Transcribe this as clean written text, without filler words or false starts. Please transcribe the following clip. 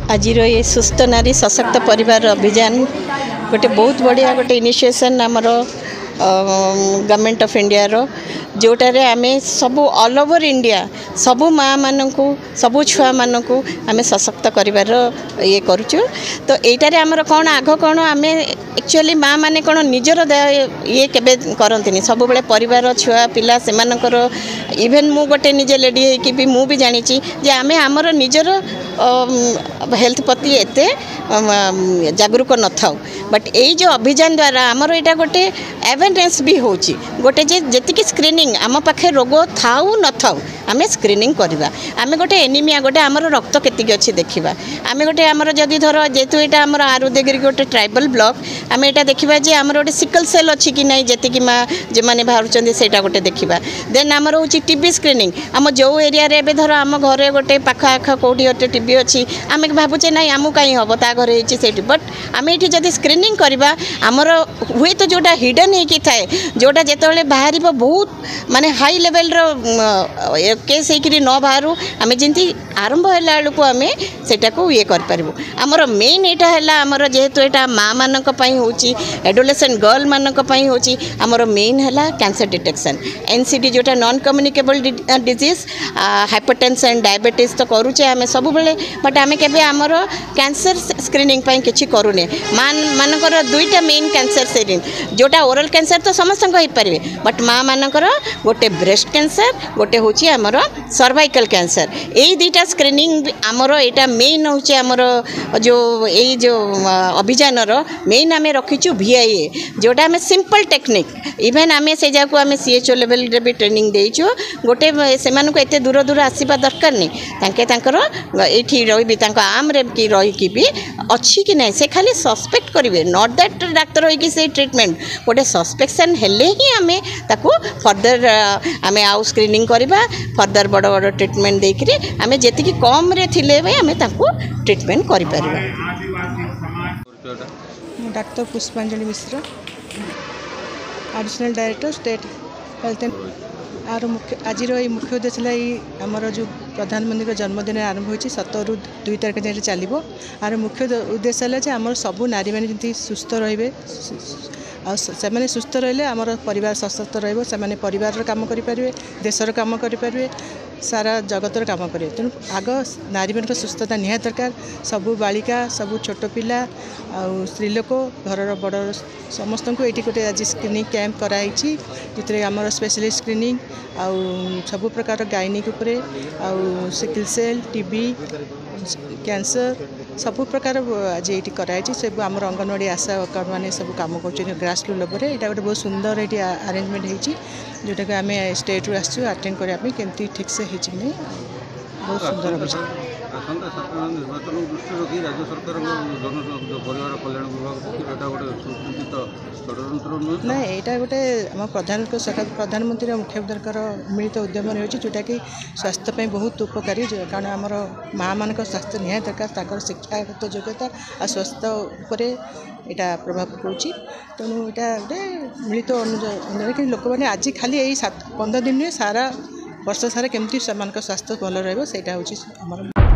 आज ये सुस्थ नारी सशक्त परिवार अभियान गोटे बहुत बढ़िया गोटे इनिशिएशन आमर गवर्नमेंट ऑफ इंडिया रो जोटारे आमे सबू ऑल ओवर इंडिया सबू माँ मानू सबू छुआ मानू आमे सशक्त करिवार ये करूचु। तो यहीटारे आमर कौन आग कौन आमे एक्चुअली माँ माने कौन निजर ये केबे करंतिनी सब बेले परिवार छुआ पिला सेमानकर इवेन मु गोटे निजे लेडी है भी मु भी जानी जे आमे आमर निजर हेल्थ प्रति एते जागरूक न थाउ बट यही जो अभियान द्वारा आमर यहाँ गोटे अवेयरनेस भी होची गोटे जे जेतिकी स्क्रीनिंग आम पाखे रोग थाउ न थाउ आम स्क्रीनिंग करवा आम गोटे एनीमिया गोटे आमर रक्त केतिकी अच्छी देखा आम गोटे आमर जदि धर जेहेतु यहाँ आमर आरुदेगिरी गोटे ट्राइबल ब्लॉक आम यहाँ देखा जे आमर गोटे सिकल सेल अच्छी कि ना जी माँ जो मैंने बाहर से गोटे देखा देन आमर हूँ टीबी स्क्रीनिंग आम जो एरिया रे धर आम घरे गोटे पाख आख कौटी गोटे टीबी अच्छी आम भावुचे ना आमको कहीं हम ता घरे से बट आम ये जब स्क्रीनिंग करवा आमर हुए तो जोटा हिडन होगी थाए जोटा जिते बाहर बहुत माने हाई लेवल केस होकर न बाहर आम जमी आरंभ है आम सेटा को ये करूँ आमर मेन यहाँ है आमर जेहेतु यहाँ माँ मानक होची एडोलेसेंट गर्ल मानक होची आमर मेन है कैंसर डिटेक्शन एनसीडी जोटा non communicable disease hypertension diabetes तो करुचे आम सब बेले बट आम के आमर कैंसर स्क्रीनिंग किसी करूने मानकर दुईटा मेन कैंसर स्क्रीनिंग जोटा ओरल कैंसर तो समस्त हो पारे बट माँ मानकर गोटे ब्रेस्ट कैंसर गोटे हूँ आमर सर्वाइकल कैंसर यही दुईटा स्क्रीनिंग आमर यहाँ मेन हूँ आमर जो यही जो अभियान मेन आम रखीचु VIA जोटा आम सिंपल टेक्निक इवेन आम से जगह आम CHO लेवल रे भी ट्रेनिंग देइचु गोटे से एत दूर दूर आसवा दरकार नहीं ये रही आम रे कि रही भी अच्छी कि नहीं से खाली सस्पेक्ट करेंगे नॉट दैट डाक्तर होगी से ट्रीटमेंट गोटे सस्पेक्शन हेले ही आम ताकू फर्दर आम आउ स्क्रीनिंग करवा फर्दर बड़ बड़ ट्रीटमेंट देकर आम जी कम रे थिले आम ट्रीटमेंट कर doctor Pushpanjali Mishra additional director state health and आर मुख्य आज मुख्य उद्देश्य है आमर जो प्रधानमंत्री जन्मदिन आरंभ होती 7 ରୁ 2 तारिख जाए चलो आर मुख्य उद्देश्य है आम सबू नारी मैंने जमी सुस्थ रे से सुस्थ रहिले आमर परिवार सशक्त रे परिवार काम करें देशर काम करें सारा जगतर काम करेंगे तेणु आग नारी मान सुस्थता निहात दरकार सबू बालिका सबू छोट पिला स्त्रीलोक घर बड़ समस्त को ये गोटे आज स्क्रीनिंग कैंप कराई जो आमर स्पेशलिस्ट स्क्रीनिंग आउ सबू प्रकार गायनिक उपरे आउ सिकल सेल टीबी कैंसर सबू प्रकार आज ये कराई सब आम अंगनवाड़ी आशा वर्कर मैंने सब कम कर ग्रास रूट लेवल में यहाँ गोटे बहुत सुंदर ये आरेंजमेंट होती जोटा कि आम स्टेट रू आसू अटेंड करने केमती ठीक से नहीं बहुत सुंदर अभियान ना यहाँ गोटे आम प्रधानमंत्री मुख्यमंत्री मिलित उद्यम रही जोटा कि स्वास्थ्य बहुत उपकारी कारण आमर माँ मान स्वास्थ्य निहाय दरकार शिक्षागत योग्यता और स्वास्थ्य उपर यहाँ प्रभाव पकाउछि तेणु यहाँ गोटे मिलित अनुरोध कि लोक मैंने आज खाली यही 15 दिन सारा वर्ष सारा केमती स्वास्थ्य भल रहा है